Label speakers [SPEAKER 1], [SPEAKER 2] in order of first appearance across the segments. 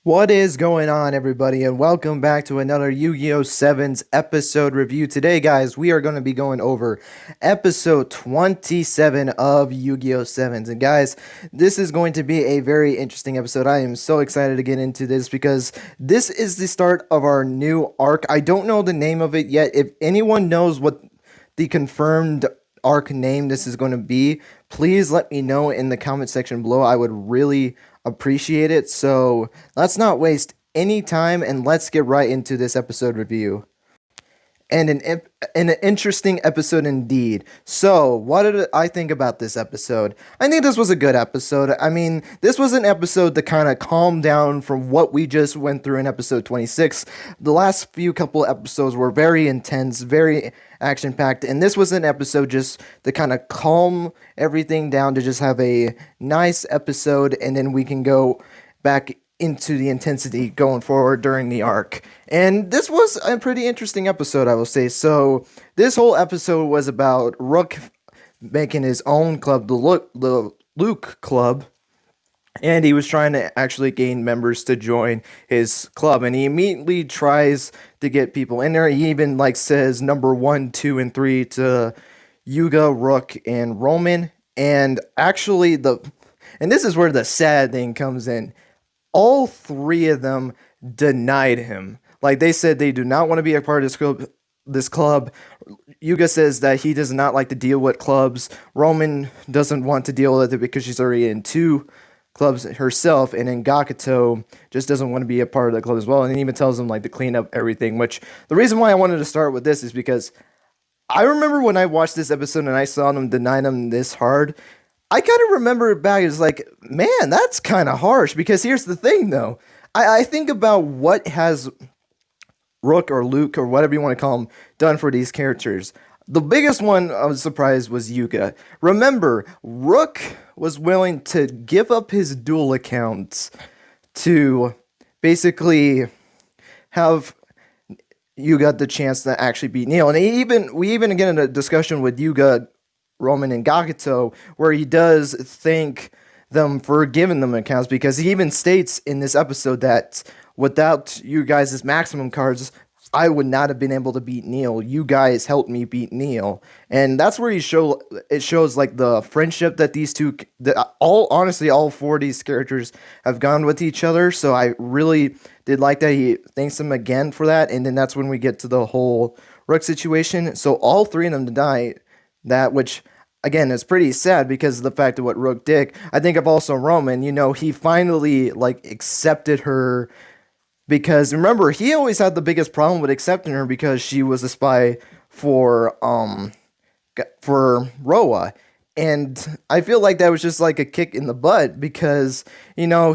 [SPEAKER 1] What is going on, everybody, and welcome back to another Yu-Gi-Oh! Sevens episode review. Today, guys, we are going to be going over episode 27 of Yu-Gi-Oh! Sevens. And guys, this is going to be a very interesting episode. I am so excited to get into this because this is the start of our new arc. I don't know the name of it yet. If anyone knows what the confirmed arc name this is going to be, please let me know in the comment section below. I would really appreciate it. So let's not waste any time and let's get right into this episode review. And an interesting episode indeed. So, what did I think about this episode? I think this was a good episode. I mean, this was an episode to kind of calm down from what we just went through in episode 26. The last few couple episodes were very intense, very action-packed, and this was an episode just to kind of calm everything down, to just have a nice episode, and then we can go back into the intensity going forward during the arc. And this was a pretty interesting episode, I will say. So this whole episode was about Rook making his own club, the Luke Club, and he was trying to actually gain members to join his club, and he immediately tries to get people in there. He even says number 1, 2, and 3 to Yuga, Rook, and Roman. And actually and this is where the sad thing comes in. All three of them denied him. They said they do not want to be a part of this club. Yuga says that he does not like to deal with clubs. Roman doesn't want to deal with it because she's already in 2 clubs herself. And then Gakuto just doesn't want to be a part of the club as well. And he even tells them to clean up everything. Which, the reason why I wanted to start with this is because I remember when I watched this episode and I saw them deny them this hard, I kind of remember it back as man, that's kind of harsh. Because here's the thing, though. I think about what has Rook or Luke or whatever you want to call him done for these characters. The biggest one I was surprised was Yuga. Remember, Rook was willing to give up his dual accounts to basically have Yuga the chance to actually beat Neil. And we even get in a discussion with Yuga, Roman, and Gakuto, where he does thank them for giving them accounts, because he even states in this episode that without you guys' maximum cards, I would not have been able to beat Neil. You guys helped me beat Neil. And that's where it shows the friendship that these two, honestly, all 4 of these characters have gone with each other. So I really did like that. He thanks them again for that. And then that's when we get to the whole Rook situation. So all 3 of them deny that, which again is pretty sad because of the fact of what Rook did. I think of also Roman, he finally accepted her, because remember, he always had the biggest problem with accepting her because she was a spy for Roa. And I feel like that was just a kick in the butt, because he went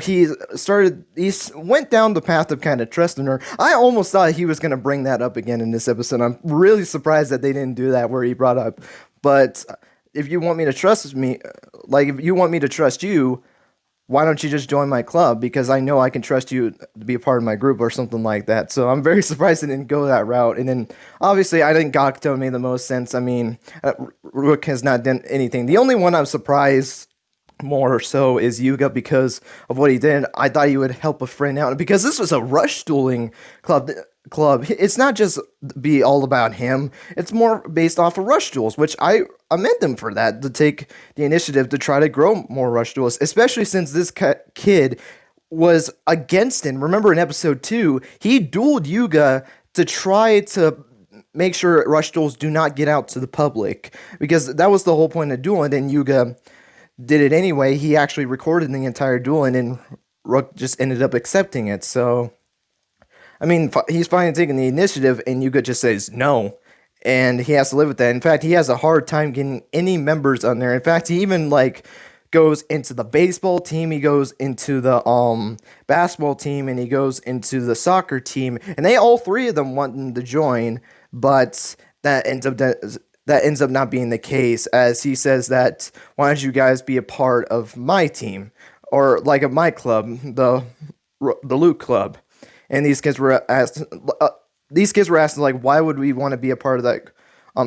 [SPEAKER 1] down the path of kind of trusting her. I almost thought he was going to bring that up again in this episode. I'm really surprised that they didn't do that, where he brought up, but if you want me to trust me, if you want me to trust you, why don't you just join my club? Because I know I can trust you to be a part of my group or something like that. So I'm very surprised they didn't go that route. And then, obviously, I think Gakuto made the most sense. I mean, Rook has not done anything. The only one I'm surprised more so is Yuga, because of what he did. I thought he would help a friend out, because this was a rush dueling club. It's not just be all about him. It's more based off of rush duels, which I commend them for that, to take the initiative to try to grow more rush duels, especially since this kid was against him. Remember in episode 2, he dueled Yuga to try to make sure rush duels do not get out to the public, because that was the whole point of dueling. And Yuga did it anyway. He actually recorded the entire duel, and then Rook just ended up accepting it. So, I mean, he's finally taking the initiative, and Yuga just says no, and he has to live with that. In fact, he has a hard time getting any members on there. In fact, he even goes into the baseball team, he goes into the basketball team, and he goes into the soccer team, and all 3 of them want him to join, but that ends up not being the case, as he says that, why don't you guys be a part of my team, or of my club, the Luke Club. And these kids were asked, why would we want to be a part of that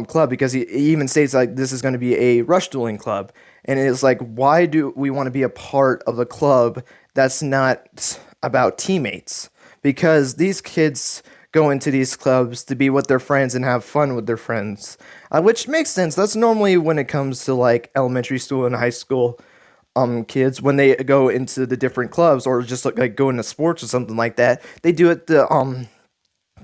[SPEAKER 1] club? Because he even states this is going to be a rush dueling club, and it's why do we want to be a part of a club that's not about teammates, because these kids go into these clubs to be with their friends and have fun with their friends, which makes sense. That's normally when it comes to like elementary school and high school kids when they go into the different clubs or just like go into sports or something like that. They do it to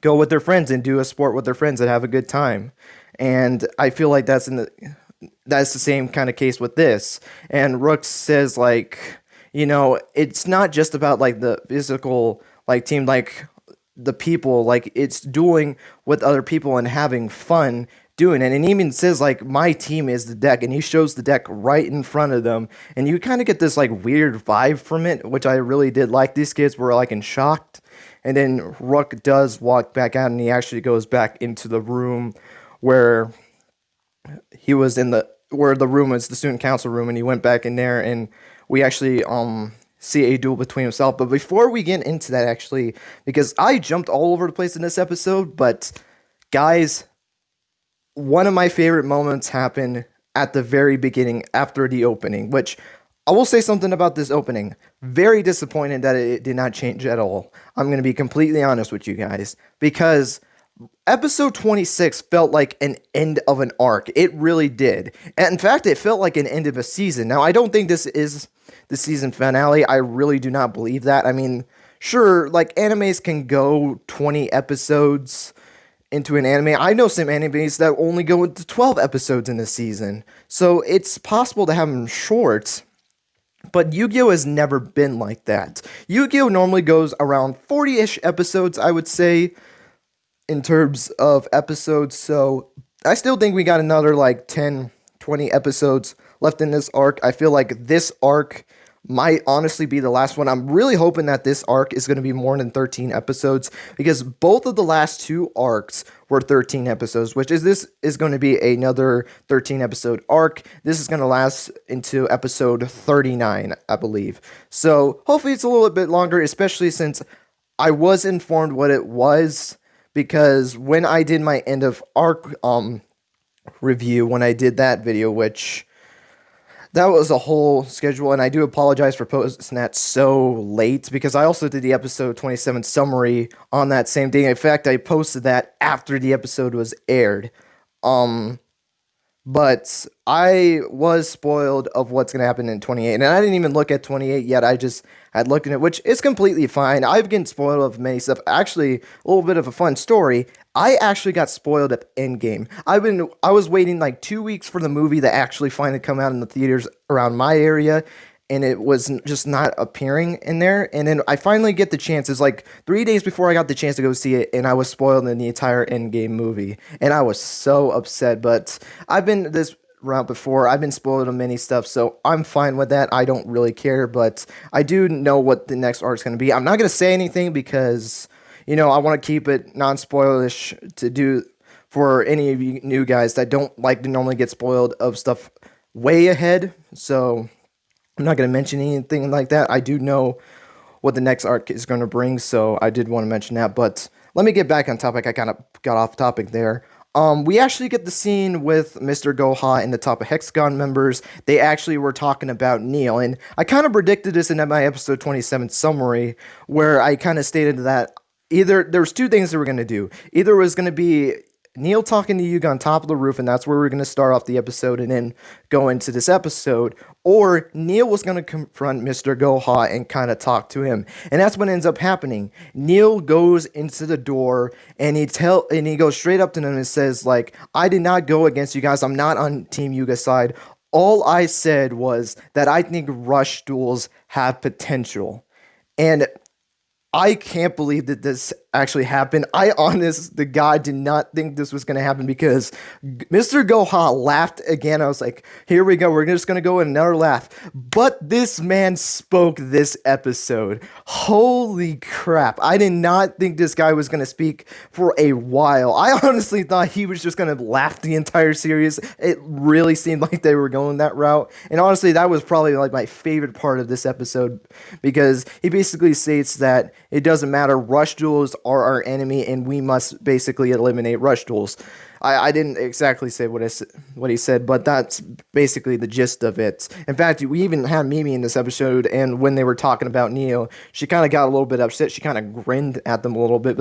[SPEAKER 1] go with their friends and do a sport with their friends and have a good time. And I feel like that's the same kind of case with this. And Rook says like, it's not just about like the physical like team, like the people, like it's doing with other people and having fun doing it. And he even says like my team is the deck, and he shows the deck right in front of them, and you kind of get this like weird vibe from it, which I really did like. These kids were like in shock. And then Rook does walk back out, and he actually goes back into the room where he was in where the room was the student council room, and he went back in there, and we actually see a duel between himself. But before we get into that, actually, because I jumped all over the place in this episode, but guys, one of my favorite moments happened at the very beginning after the opening, which I will say something about this opening. Very disappointed that it did not change at all. I'm going to be completely honest with you guys, because episode 26 felt like an end of an arc. It really did. And in fact, it felt like an end of a season. Now, I don't think this is the season finale. I really do not believe that. I mean, sure, like animes can go 20 episodes into an anime. I know some animes that only go into 12 episodes in a season. So it's possible to have them short. But Yu-Gi-Oh! Has never been like that. Yu-Gi-Oh! Normally goes around 40-ish episodes, I would say, in terms of episodes. So I still think we got another like 10, 20 episodes left in this arc. I feel like this arc might honestly be the last one. I'm really hoping that this arc is going to be more than 13 episodes, because both of the last two arcs were 13 episodes, which is this is going to be another 13 episode arc. This is going to last into episode 39, I believe. So hopefully it's a little bit longer, especially since I was informed what it was, because when I did my end of arc review, when I did that video, which that was a whole schedule, and I do apologize for posting that so late, because I also did the episode 27 summary on that same day. In fact, I posted that after the episode was aired. But I was spoiled of what's going to happen in 28, and I didn't even look at 28 yet. I just had looked at it, which is completely fine. I've been spoiled of many stuff. Actually, a little bit of a fun story. I actually got spoiled at Endgame. I was waiting like 2 weeks for the movie to actually finally come out in the theaters around my area, and it was just not appearing in there. And then I finally get the chance. It's like 3 days before I got the chance to go see it, and I was spoiled in the entire Endgame movie, and I was so upset. But I've been this route before. I've been spoiled on many stuff, so I'm fine with that. I don't really care, but I do know what the next arc's going to be. I'm not going to say anything because, I want to keep it non-spoilish to do for any of you new guys that don't like to normally get spoiled of stuff way ahead. So I'm not going to mention anything like that. I do know what the next arc is going to bring, so I did want to mention that. But let me get back on topic. I kind of got off topic there. We actually get the scene with Mr. Goha and the Top of Hexagon members. They actually were talking about Neil, and I kind of predicted this in my episode 27 summary, where I kind of stated that either there was two things they were going to do. Either it was going to be Neil talking to Yugioh on top of the roof, and that's where we're going to start off the episode and then go into this episode, or Neil was going to confront Mr. Goha and kind of talk to him. And that's what ends up happening. Neil goes into the door, and he goes straight up to them and says, like, I did not go against you guys. I'm not on Team Yugioh's side. All I said was that I think rush duels have potential. And I can't believe that this actually happened. I, honest to God, did not think this was going to happen, because Mr. Gohan laughed again. I was like, here we go. We're just going to go in another laugh. But this man spoke this episode. Holy crap. I did not think this guy was going to speak for a while. I honestly thought he was just going to laugh the entire series. It really seemed like they were going that route. And honestly, that was probably like my favorite part of this episode, because he basically states that It doesn't matter. Rush duels are our enemy, and we must basically eliminate rush duels. I didn't exactly say what he said, but that's basically the gist of it. In fact, we even had Mimi in this episode, and when they were talking about Neo, she kind of got a little bit upset. She kind of grinned at them a little bit,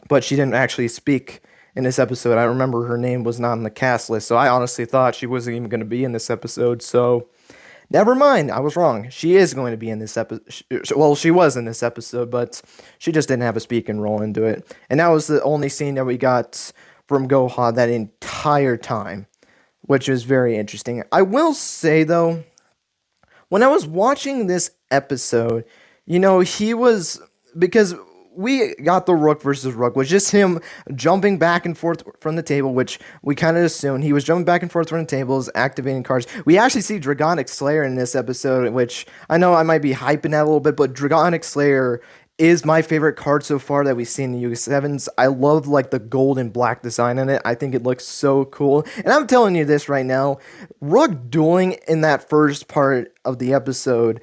[SPEAKER 1] but she didn't actually speak in this episode. I remember her name was not on the cast list, so I honestly thought she wasn't even going to be in this episode. So never mind, I was wrong. She is going to be in this episode. Well, she was in this episode, but she just didn't have a speaking role into it. And that was the only scene that we got from Gohan that entire time, which was very interesting. I will say, though, when I was watching this episode, he was, because we got the Rook versus Rook, was just him jumping back and forth from the table, which we kind of assumed. He was jumping back and forth from the tables, activating cards. We actually see Dragonic Slayer in this episode, which I know I might be hyping that a little bit, but Dragonic Slayer is my favorite card so far that we've seen in Yugioh Sevens. I love like the gold and black design in it. I think it looks so cool. And I'm telling you this right now, Rook dueling in that first part of the episode,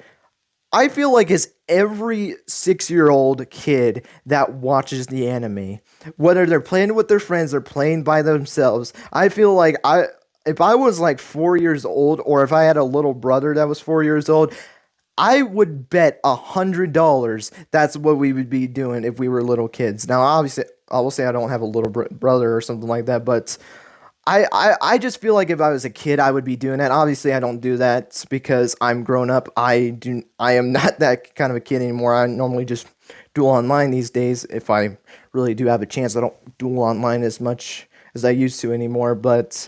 [SPEAKER 1] I feel like it's every 6-year-old kid that watches the anime. Whether they're playing with their friends or playing by themselves, I feel like if I was like 4 years old, or if I had a little brother that was 4 years old, I would bet $100 that's what we would be doing if we were little kids. Now, obviously, I will say I don't have a little brother or something like that, but I just feel like if I was a kid, I would be doing that. Obviously, I don't do that because I'm grown up. I am not that kind of a kid anymore. I normally just duel online these days. If I really do have a chance, I don't duel online as much as I used to anymore, but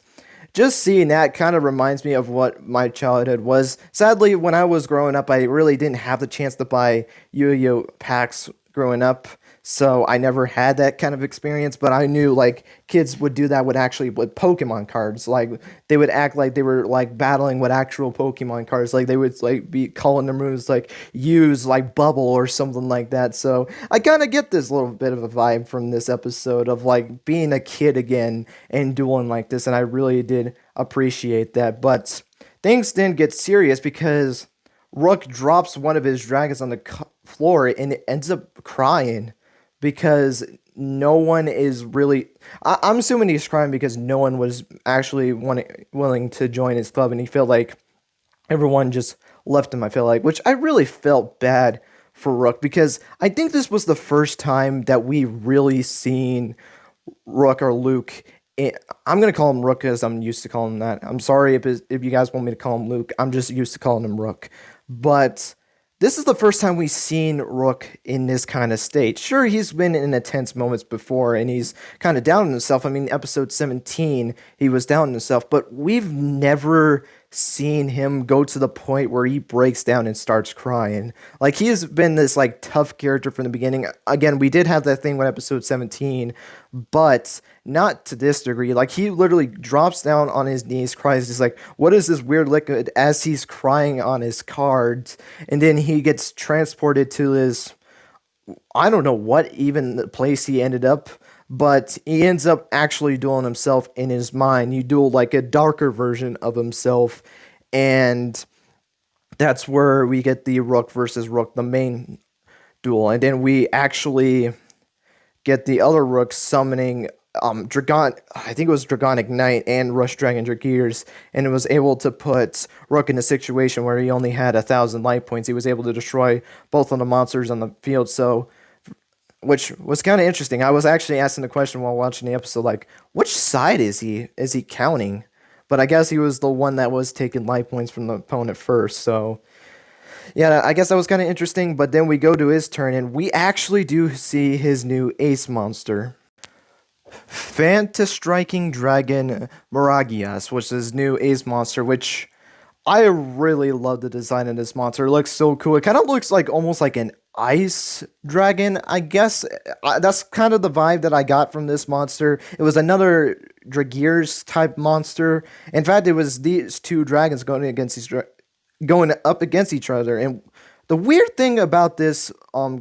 [SPEAKER 1] just seeing that kind of reminds me of what my childhood was. Sadly, when I was growing up, I really didn't have the chance to buy Yu-Gi-Oh packs growing up, so I never had that kind of experience, but I knew like kids would do that with Pokemon cards. Like they would act like they were like battling with actual Pokemon cards. Like they would like be calling their moves like use like bubble or something like that. So I kind of get this little bit of a vibe from this episode of like being a kid again and dueling like this, and I really did appreciate that. But things didn't get serious because Rook drops one of his dragons on the floor and it ends up crying because no one is really. I'm assuming he's crying because no one was actually willing to join his club, and he felt like everyone just left him. I feel like, which I really felt bad for Rook because I think this was the first time that we really seen Rook or Luke. I'm gonna call him Rook because I'm used to calling him that. I'm sorry if you guys want me to call him Luke. I'm just used to calling him Rook, but this is the first time we've seen Rook in this kind of state. Sure, he's been in intense moments before, and he's kind of down on himself. I mean, episode 17, he was down on himself, but we've never seen him go to the point where he breaks down and starts crying. Like, he has been this, like, tough character from the beginning. Again, we did have that thing with episode 17, but not to this degree. Like, he literally drops down on his knees, cries. He's like, what is this weird liquid, as he's crying on his cards, and then he gets transported to this, I don't know what even the place he ended up, but he ends up actually dueling himself in his mind. You duel like a darker version of himself, and that's where we get the Rook versus Rook, the main duel. And then we actually get the other Rook summoning Dragon, I think it was Dragonic Knight and Rush Dragon Dragears, and it was able to put Rook in a situation where he only had 1,000 life points. He was able to destroy both of the monsters on the field, so which was kind of interesting. I was actually asking the question while watching the episode, like, which side is he? Is he counting? But I guess he was the one that was taking life points from the opponent first, so yeah, I guess that was kind of interesting. But then we go to his turn, and we actually do see his new ace monster, Fantastriking Dragon Maragias, which is his new ace monster, which I really love the design of this monster. It looks so cool. It kind of looks like almost like an ice dragon, I guess. That's kind of the vibe that I got from this monster. It was another Dragears type monster. In fact, it was these two dragons going up against each other. And the weird thing about this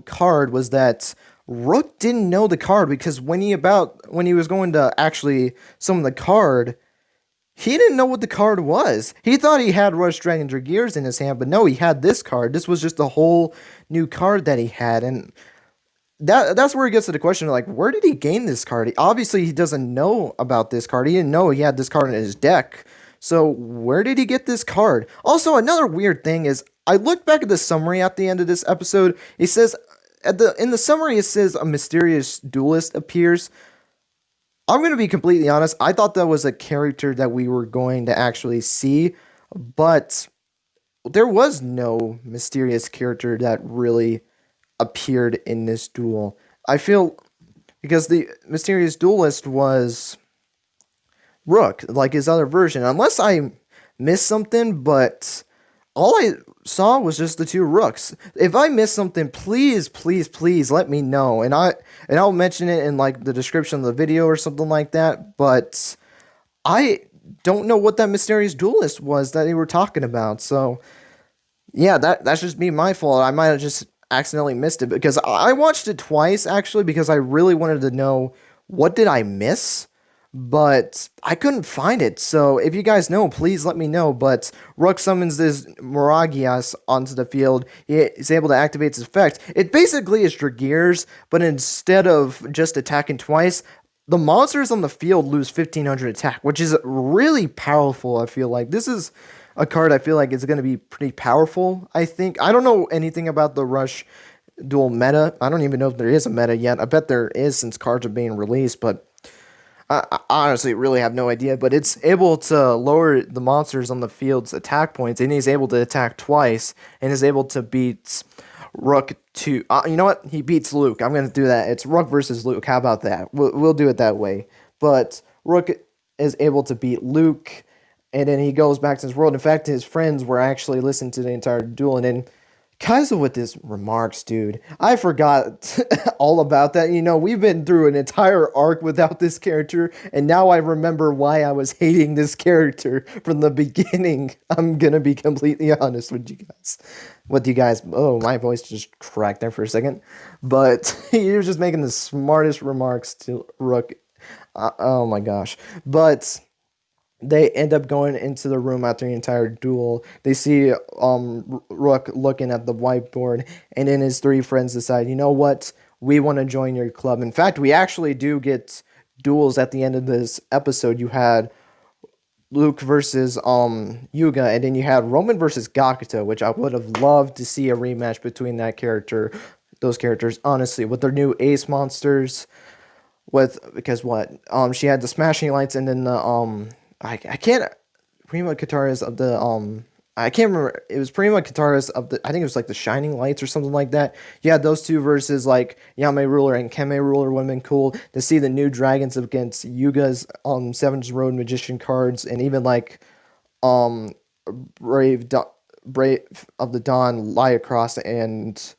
[SPEAKER 1] card was that Rook didn't know the card, because when he was going to actually summon the card, he didn't know what the card was. He thought he had Rush Dragon Dragears in his hand, but no, he had this card. This was just a whole new card that he had, and that's where it gets to the question of like, where did he gain this card? Obviously, he doesn't know about this card. He didn't know he had this card in his deck. So where did he get this card? Also, another weird thing is I looked back at the summary at the end of this episode. It says in the summary it says a mysterious duelist appears. I'm going to be completely honest. I thought that was a character that we were going to actually see, but there was no mysterious character that really appeared in this duel. I feel because the mysterious duelist was Rook, like his other version, unless I missed something, but all I saw was just the two Rooks. If I missed something, please, please, please let me know, and I'll mention it in like the description of the video or something like that. But I don't know what that mysterious duelist was that they were talking about. So yeah, that's just me, my fault. I might have just accidentally missed it because I watched it twice actually because I really wanted to know what did I miss, but I couldn't find it. So if you guys know, please let me know. But Rook summons this Moragias onto the field. He is able to activate his effect. It basically is Dragears, but instead of just attacking twice, the monsters on the field lose 1500 attack, which is really powerful. I feel like this is a card I feel like is going to be pretty powerful, I think. I don't know anything about the Rush dual meta. I don't even know if there is a meta yet. I bet there is since cards are being released, but I honestly really have no idea. But it's able to lower the monsters on the field's attack points, and he's able to attack twice, and is able to beat Rook to... you know what? He beats Luke. I'm going to do that. It's Rook versus Luke. How about that? We'll do it that way. But Rook is able to beat Luke, and then he goes back to his world. In fact, his friends were actually listening to the entire duel. And then Kaiser with his remarks, dude. I forgot all about that. You know, we've been through an entire arc without this character. And now I remember why I was hating this character from the beginning. I'm going to be completely honest with you guys. Oh, my voice just cracked there for a second. But he was just making the smartest remarks to Rook. Oh my gosh. But they end up going into the room after the entire duel. They see Rook looking at the whiteboard, and then his three friends decide, you know what? We want to join your club. In fact, we actually do get duels at the end of this episode. You had Luke versus Yuga, and then you had Roman versus Gakuto, which I would have loved to see a rematch between those characters, honestly, with their new ace monsters. Because she had the smashing lights, and then the I can't Prima Kataras of the I can't remember. It was Prima Kataras of the, I think it was like the Shining Lights or something like that. Yeah, those two versus like Yame Ruler and Keme Ruler would have been cool to see the new dragons against Yuga's Sevens Road Magician cards, and even like Brave of the Dawn Lie Across and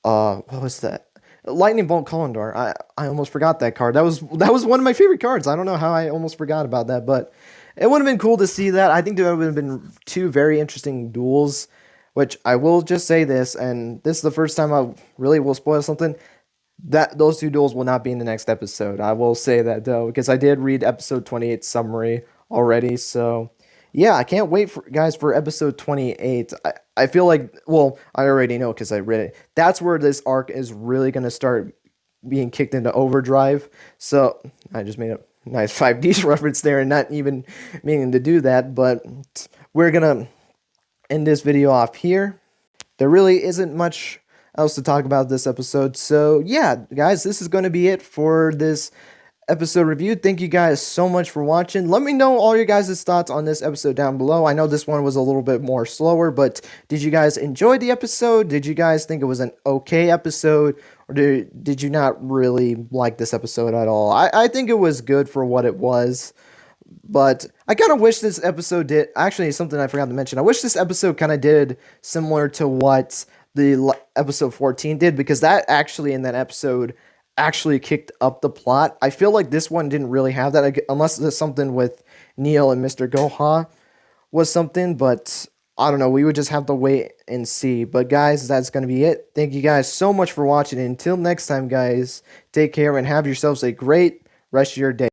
[SPEAKER 1] what was that? Lightning Bolt Kalendar. I almost forgot that card. That was one of my favorite cards. I don't know how I almost forgot about that, but it would have been cool to see that. I think there would have been two very interesting duels, which I will just say this, and this is the first time I really will spoil something, that those two duels will not be in the next episode. I will say that, though, because I did read episode 28 summary already, so yeah, I can't wait for episode 28. I feel like, well, I already know because I read it. That's where this arc is really going to start being kicked into overdrive. So I just made a nice 5D reference there and not even meaning to do that. But we're going to end this video off here. There really isn't much else to talk about this episode. So yeah, guys, this is going to be it for this episode review. Thank you guys so much for watching. Let me know all your guys' thoughts on this episode down below. I know this one was a little bit more slower, but did you guys enjoy the episode? Did you guys think it was an okay episode? Or did you not really like this episode at all? I think it was good for what it was. But I kind of wish this episode did... Actually, something I forgot to mention. I wish this episode kind of did similar to what the episode 14 did, because that actually, in that episode, actually kicked up the plot. I feel like this one didn't really have that, unless there's something with Neil and Mr. Goha was something, but I don't know. We would just have to wait and see. But guys, that's going to be it. Thank you guys so much for watching. Until next time, guys, take care and have yourselves a great rest of your day.